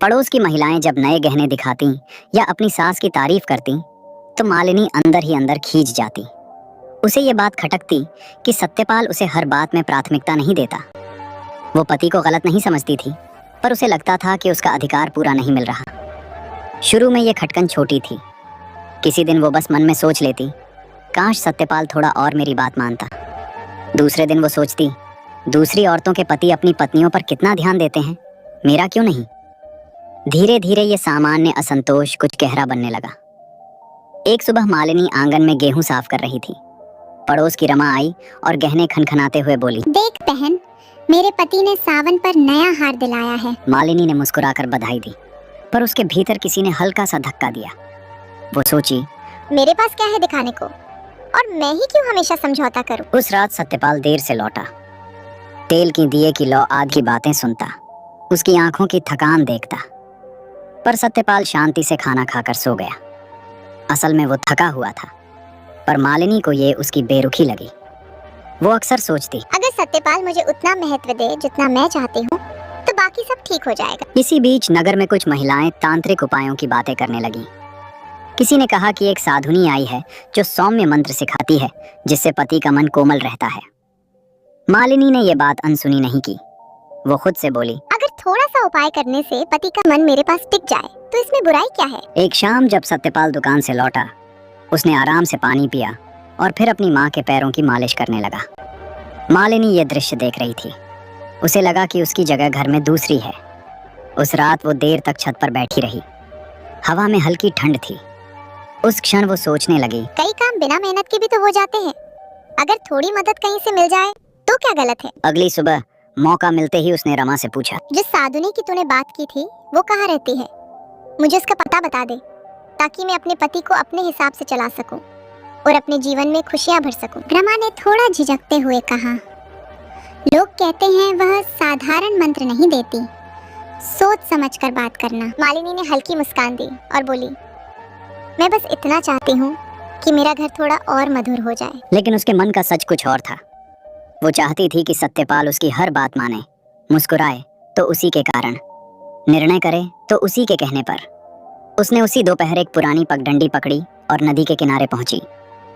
पड़ोस की महिलाएं जब नए गहने दिखाती या अपनी सास की तारीफ करती तो मालिनी अंदर ही अंदर खींच जाती। उसे ये बात खटकती कि सत्यपाल उसे हर बात में प्राथमिकता नहीं देता। वो पति को गलत नहीं समझती थी, पर उसे लगता था कि उसका अधिकार पूरा नहीं मिल रहा। शुरू में ये खटकन छोटी थी। किसी दिन वो बस मन में सोच लेती, काश सत्यपाल थोड़ा और मेरी बात मानता। दूसरे दिन वो सोचती, दूसरी औरतों के पति अपनी पत्नियों पर कितना ध्यान देते हैं, मेरा क्यों नहीं। धीरे धीरे ये सामान्य असंतोष कुछ गहरा बनने लगा। एक सुबह मालिनी आंगन में गेहूं साफ कर रही थी। पड़ोस की रमा आई और गहने खनखनाते हुए बोली, देख बहन, मेरे पति ने सावन पर नया हार दिलाया है। मालिनी ने मुस्कुराकर बधाई दी, पर उसके भीतर किसी ने हल्का सा धक्का दिया। वो सोची, मेरे पास क्या है दिखाने को, और मैं ही क्यों हमेशा समझौता करूं। उस रात सत्यपाल देर से लौटा। तेल की दिए की लौ आग की बातें सुनता, उसकी आंखों की थकान देखता, पर सत्यपाल शांति से खाना खाकर सो गया। असल में वो थका हुआ था, पर मालिनी को ये उसकी बेरुखी लगी। वो अक्सर सोचती, अगर सत्यपाल मुझे उतना महत्व दे जितना मैं चाहती हूँ तो बाकी सब ठीक हो जाएगा। इसी बीच नगर में कुछ महिलाएं तांत्रिक उपायों की बातें करने लगीं। किसी ने कहा कि एक साधुनी आई है जो सौम्य मंत्र सिखाती है, जिससे पति का मन कोमल रहता है। मालिनी ने यह बात अनसुनी नहीं की। वो खुद से बोली, अगर थोड़ा सा उपाय करने से पति का मन मेरे पास टिक जाए तो इसमें बुराई क्या है। एक शाम जब सत्यपाल दुकान से लौटा, उसने आराम से पानी पिया और फिर अपनी माँ के पैरों की मालिश करने लगा। मालिनी ये दृश्य देख रही थी। उसे लगा कि उसकी जगह घर में दूसरी है। उस रात वो देर तक छत पर बैठी रही। हवा में हल्की ठंड थी। उस क्षण वो सोचने लगी, कई काम बिना मेहनत के भी तो हो जाते हैं। अगर थोड़ी मदद कहीं से मिल जाए तो क्या गलत है। अगली सुबह मौका मिलते ही उसने रमा से पूछा, जिस साधुनी की तूने बात की थी वो कहाँ रहती है, मुझे उसका पता बता दे, ताकि मैं अपने पति को अपने हिसाब से चला सकूं और अपने जीवन में खुशियां भर सकूं। रमा ने थोड़ा झिझकते हुए कहा, लोग कहते हैं वह साधारण मंत्र नहीं देती, सोच समझकर बात करना। मालिनी ने हल्की मुस्कान दी और बोली, मैं बस इतना चाहती हूँ कि मेरा घर थोड़ा और मधुर हो जाए। लेकिन उसके मन का सच कुछ और था। वो चाहती थी कि सत्यपाल उसकी हर बात माने, मुस्कुराए तो उसी के कारण, निर्णय करे तो उसी के कहने पर। उसने उसी दोपहर एक पुरानी पगडंडी पकड़ी और नदी के किनारे पहुंची,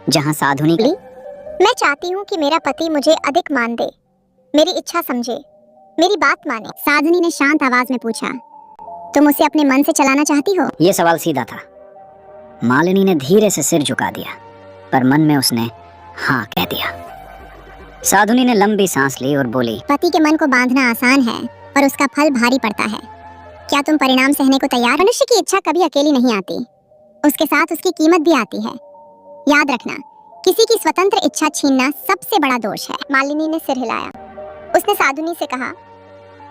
जहां साधुनी मैं चाहती हूँ कि मेरा पति मुझे अधिक मान दे, मेरी इच्छा समझे, मेरी बात माने। साधुनी ने शांत आवाज में पूछा, तुम उसे अपने मन से चलाना चाहती हो। ये सवाल सीधा था। मालिनी ने धीरे से सिर झुका दिया, पर मन में उसने हाँ कह दिया। साधुनी ने लंबी सांस ली और बोली, पति के मन को बांधना आसान है और उसका फल भारी पड़ता है। क्या तुम परिणाम सहने को तैयार। मनुष्य की इच्छा कभी अकेली नहीं आती, उसके साथ उसकी कीमत भी आती है। याद रखना, किसी की स्वतंत्र इच्छा छीनना सबसे बड़ा दोष है। मालिनी ने सिर हिलाया। उसने साधुनी से कहा,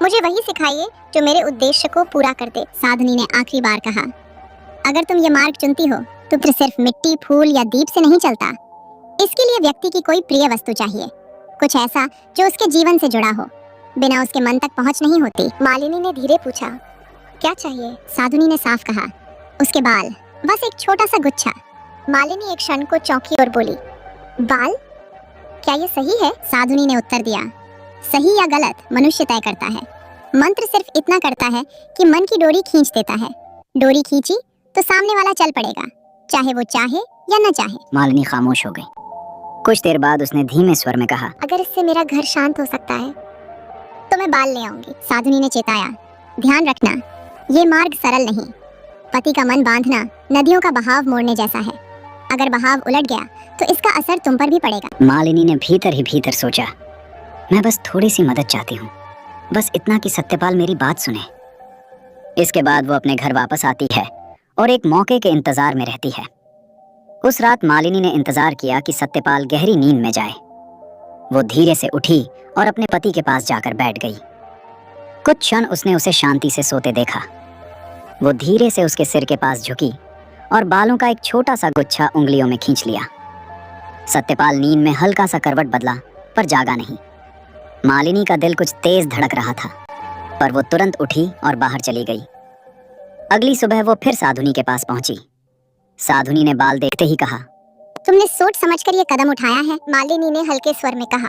मुझे वही सिखाइए जो मेरे उद्देश्य को पूरा कर दे। साधुनी ने आखिरी बार कहा, अगर तुम ये मार्ग चुनती हो तो फिर सिर्फ मिट्टी, फूल या दीप से नहीं चलता। इसके लिए व्यक्ति की कोई प्रिय वस्तु चाहिए, कुछ ऐसा जो उसके जीवन से जुड़ा हो, बिना उसके मन तक पहुंच नहीं होती। मालिनी ने धीरे पूछा, क्या चाहिए। साधुनी ने साफ कहा, उसके बाल, बस एक छोटा सा गुच्छा। मालिनी एक क्षण को चौंकी और बोली, बाल, क्या ये सही है। साधुनी ने उत्तर दिया, सही या गलत मनुष्य तय करता है, मंत्र सिर्फ इतना करता है कि मन की डोरी खींच देता है। डोरी खींची तो सामने वाला चल पड़ेगा, चाहे वो चाहे या न चाहे। मालिनी खामोश हो गई। कुछ देर बाद उसने धीमे स्वर में कहा, अगर इससे मेरा घर शांत हो सकता है तो मैं बाल ले आऊंगी। साधुनी ने चेताया, ध्यान रखना, ये मार्ग सरल नहीं। पति का मन बांधना नदियों का बहाव मोड़ने जैसा है। अगर बहाव उलट गया तो इसका असर तुम पर भी पड़ेगा। मालिनी ने भीतर ही भीतर सोचा, मैं बस थोड़ी सी मदद चाहती हूँ, बस इतना कि सत्यपाल मेरी बात सुने। इसके बाद वो अपने घर वापस आती है और एक मौके के इंतजार में रहती है। उस रात मालिनी ने इंतजार किया कि सत्यपाल गहरी नींद में जाए। वो धीरे से उठी और अपने पति के पास जाकर बैठ गई। कुछ क्षण उसने उसे शांति से सोते देखा। वो धीरे से उसके सिर के पास झुकी और बालों का एक छोटा सा गुच्छा उंगलियों में खींच लिया। सत्यपाल नींद में हल्का सा करवट बदला, पर जागा नहीं। मालिनी का दिल कुछ तेज धड़क रहा था, पर वो तुरंत उठी और बाहर चली गई। अगली सुबह वो फिर साधुनी के पास पहुंची। साधुनी ने बाल देखते ही कहा, तुमने सोच समझकर ये कदम उठाया है। मालिनी ने हल्के स्वर में कहा,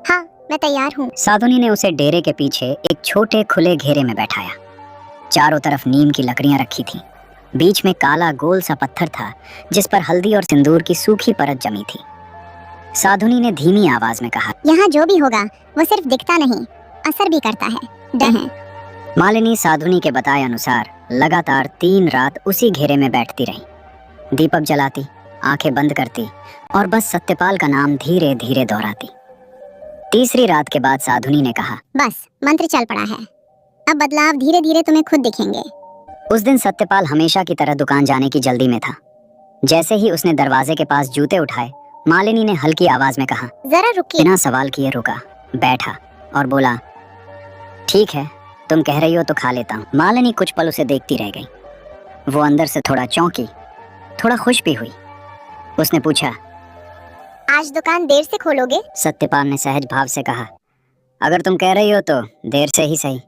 हाँ मैं तैयार हूँ। साधुनी ने उसे डेरे के पीछे एक छोटे खुले घेरे में बैठाया। चारों तरफ नीम की लकड़ियां रखी थीं। बीच में काला गोल सा पत्थर था जिस पर हल्दी और सिंदूर की सूखी परत जमी थी। साधुनी ने धीमी आवाज में कहा, यहाँ जो भी होगा वो सिर्फ दिखता नहीं, असर भी करता है। मालिनी साधुनी के बताए अनुसार लगातार 3 रात उसी घेरे में बैठती रही। दीपक जलाती, आंखें बंद करती और बस सत्यपाल का नाम धीरे धीरे दोहराती। तीसरी रात के बाद साधुनी ने कहा, बस मंत्र चल पड़ा है, अब बदलाव धीरे धीरे तुम्हें खुद दिखेंगे। उस दिन सत्यपाल हमेशा की तरह दुकान जाने की जल्दी में था। जैसे ही उसने दरवाजे के पास जूते उठाए, मालिनी ने हल्की आवाज में कहा, जरा रुकिए। बिना सवाल किए रुका, बैठा और बोला, ठीक है, तुम कह रही हो तो खा लेता हूँ। मालिनी कुछ पल उसे देखती रह गई। वो अंदर से थोड़ा चौंकी, थोड़ा खुश भी हुई। उसने पूछा, आज दुकान देर से खोलोगे? सत्यपाल ने सहज भाव से कहा, अगर तुम कह रही हो तो देर से ही सही।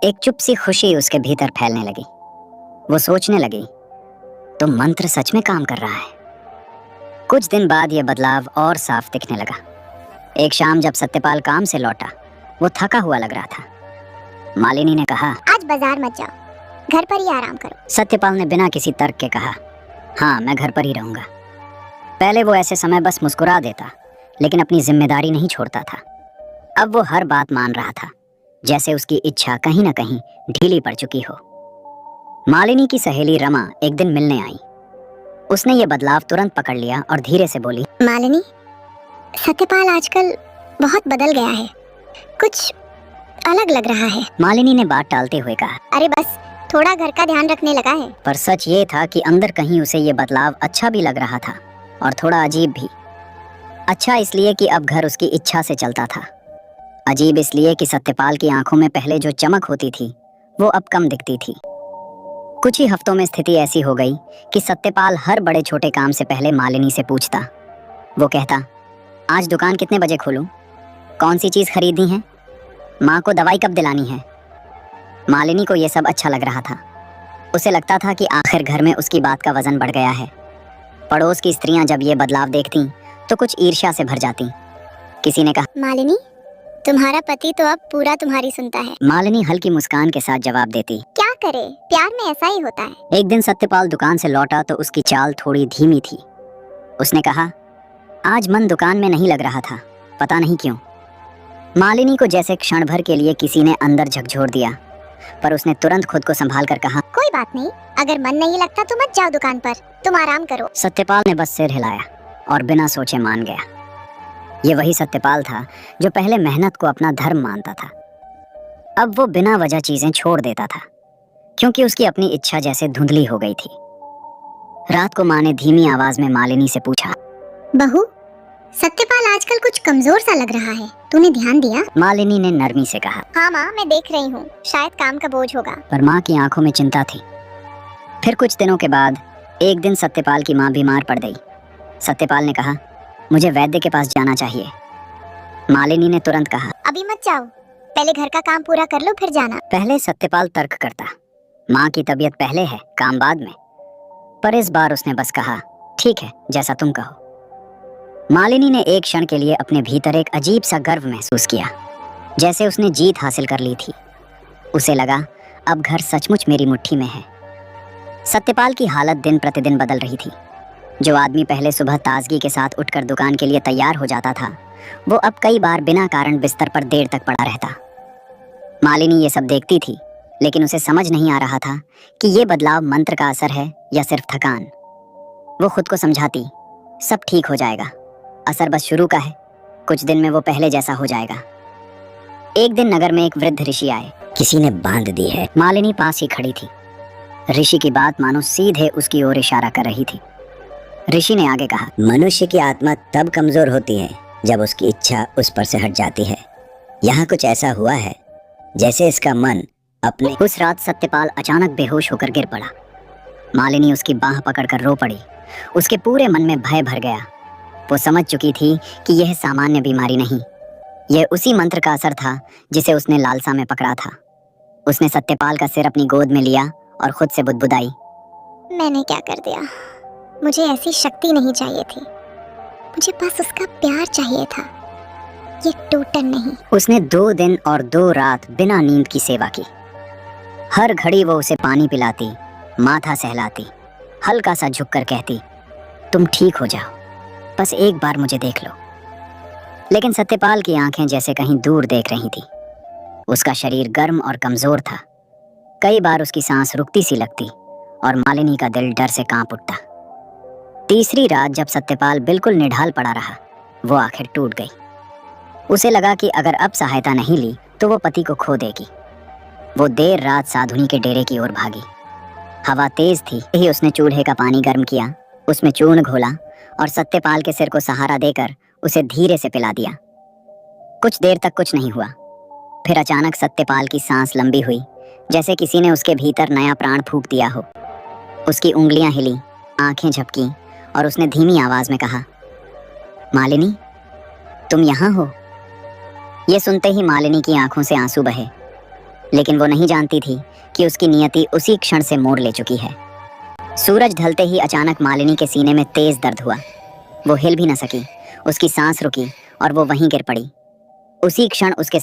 एक चुप सी खुशी उसके भीतर फैलने लगी। वो सोचने लगी, तो मंत्र सच में काम कर रहा है। कुछ दिन बाद यह बदलाव और साफ दिखने लगा। एक शाम जब सत्यपाल काम से लौटा, वो थका हुआ लग रहा था। मालिनी ने कहा, आज बाजार मत जाओ, घर पर ही आराम करो। सत्यपाल ने बिना किसी तर्क के कहा, हाँ, मैं घर पर ही रहूंगा। पहले वो ऐसे समय बस मुस्कुरा देता, लेकिन अपनी जिम्मेदारी नहीं छोड़ता था। अब वो हर बात मान रहा था, जैसे उसकी इच्छा कहीं ना कहीं ढीली पड़ चुकी हो। मालिनी की सहेली रमा एक दिन मिलने आई। उसने ये बदलाव तुरंत पकड़ लिया और धीरे से बोली, मालिनी, सत्यपाल आजकल बहुत बदल गया है, कुछ अलग लग रहा है। मालिनी ने बात टालते हुए कहा, अरे बस थोड़ा घर का ध्यान रखने लगा है। पर सच ये था कि अंदर कहीं उसे ये बदलाव अच्छा भी लग रहा था और थोड़ा अजीब भी। अच्छा इसलिए कि अब घर उसकी इच्छा से चलता था। अजीब इसलिए कि सत्यपाल की आंखों में पहले जो चमक होती थी वो अब कम दिखती थी। कुछ ही हफ्तों में स्थिति ऐसी हो गई कि सत्यपाल हर बड़े छोटे काम से पहले मालिनी से पूछता। वो कहता, आज दुकान कितने बजे खोलूं? कौन सी चीज़ खरीदनी है? माँ को दवाई कब दिलानी है? मालिनी को ये सब अच्छा लग रहा था। उसे लगता था कि आखिर घर में उसकी बात का वजन बढ़ गया है। पड़ोस की स्त्रियां जब ये बदलाव देखती तो कुछ ईर्ष्या से भर जाती। किसी ने कहा, मालिनी, तुम्हारा पति तो अब पूरा तुम्हारी सुनता है। मालिनी हल्की मुस्कान के साथ जवाब देती, क्या करे, प्यार में ऐसा ही होता है। एक दिन सत्यपाल दुकान से लौटा तो उसकी चाल थोड़ी धीमी थी। उसने कहा, आज मन दुकान में नहीं लग रहा था, पता नहीं क्यों। मालिनी को जैसे क्षण भर के लिए किसी ने अंदर झकझोर दिया, पर उसने तुरंत खुद को संभाल कर कहा, कोई बात नहीं, अगर मन नहीं लगता तो मत जाओ दुकान पर, तुम आराम करो। सत्यपाल ने बस सिर हिलाया और बिना सोचे मान गया। ये वही सत्यपाल था जो पहले मेहनत को अपना धर्म मानता था। अब वो बिना वजह चीजें छोड़ देता था, क्योंकि उसकी अपनी इच्छा जैसे धुंधली हो गई थी। रात को माँ ने धीमी आवाज में मालिनी से पूछा, बहू, सत्यपाल आजकल कुछ कमजोर सा लग रहा है, तूने ध्यान दिया? मालिनी ने नरमी से कहा, हाँ माँ, मैं देख रही हूँ, शायद काम का बोझ होगा। पर माँ की आंखों में चिंता थी। फिर कुछ दिनों के बाद एक दिन सत्यपाल की माँ बीमार पड़ गई। सत्यपाल ने कहा, मुझे वैद्य के पास जाना चाहिए। मालिनी ने तुरंत कहा, अभी मत जाओ, पहले घर का काम पूरा कर लो फिर जाना। पहले सत्यपाल तर्क करता, माँ की तबीयत पहले है, काम बाद में। पर इस बार उसने बस कहा, ठीक है, जैसा तुम कहो। मालिनी ने एक क्षण के लिए अपने भीतर एक अजीब सा गर्व महसूस किया, जैसे उसने जीत हासिल कर ली थी। उसे लगा, अब घर सचमुच मेरी मुट्ठी में है। सत्यपाल की हालत दिन प्रतिदिन बदल रही थी। जो आदमी पहले सुबह ताजगी के साथ उठकर दुकान के लिए तैयार हो जाता था, वो अब कई बार बिना कारण बिस्तर पर देर तक पड़ा रहता। मालिनी ये सब देखती थी, लेकिन उसे समझ नहीं आ रहा था कि ये बदलाव मंत्र का असर है या सिर्फ थकान। वो खुद को समझाती, सब ठीक हो जाएगा, असर बस शुरू का है, कुछ दिन में वो पहले जैसा हो जाएगा। एक दिन नगर में एक वृद्ध ऋषि आए। किसी ने बांध दी है। मालिनी पास ही खड़ी थी। ऋषि की बात मानो सीधे उसकी ओर इशारा कर रही थी। ऋषि ने आगे कहा, मनुष्य की आत्मा तब कमजोर होती है जब उसकी इच्छा उस पर से हट जाती है। यहाँ कुछ ऐसा हुआ है जैसे इसका मन अपने। उस रात सत्यपाल अचानक बेहोश होकर गिर पड़ा। मालिनी उसकी बाह पकड़कर रो पड़ी। उसके पूरे मन में भय भर गया। वो समझ चुकी थी कि यह सामान्य बीमारी नहीं, यह उसी मंत्र का असर था जिसे उसने लालसा में पकड़ा था। उसने सत्यपाल का सिर अपनी गोद में लिया और खुद से बुदबुदाई, मैंने क्या कर दिया? मुझे ऐसी शक्ति नहीं चाहिए थी, मुझे बस उसका प्यार चाहिए था, ये टोटन नहीं। उसने 2 दिन और 2 रात बिना नींद की सेवा की। हर घड़ी वो उसे पानी पिलाती, माथा सहलाती, हल्का सा झुककर कहती, तुम ठीक हो जाओ, बस एक बार मुझे देख लो। लेकिन सत्यपाल की आंखें जैसे कहीं दूर देख रही थी। उसका शरीर गर्म और कमजोर था। कई बार उसकी सांस रुकती सी लगती और मालिनी का दिल डर से कांप उठता। तीसरी रात जब सत्यपाल बिल्कुल निढाल पड़ा रहा, वो आखिर टूट गई। उसे लगा कि अगर अब सहायता नहीं ली तो वो पति को खो देगी। वो देर रात साधुनी के डेरे की ओर भागी। हवा तेज थी, ही उसने चूल्हे का पानी गर्म किया, उसमें चूर्ण घोला और सत्यपाल के सिर को सहारा देकर उसे धीरे से पिला दिया। कुछ देर तक कुछ नहीं हुआ। फिर अचानक सत्यपाल की सांस लंबी हुई, जैसे किसी ने उसके भीतर नया प्राण फूंक दिया हो। उसकी उंगलियां हिली, आंखें झपकी और उसने धीमी आवाज में कहा, मालिनी, तुम यहाँ हो। ये सुनते ही मालिनी की आंखों से आंसू बहे, लेकिन वो नहीं जानती थी कि उसकी नियति उसी क्षण से मोड़ ले चुकी है। सूरज ढलते ही अचानक मालिनी के सीने में तेज दर्द हुआ। वो हिल भी न सकी, उसकी सांस रुकी और वो वहीं गिर पड़ी। उसी क्षण उसके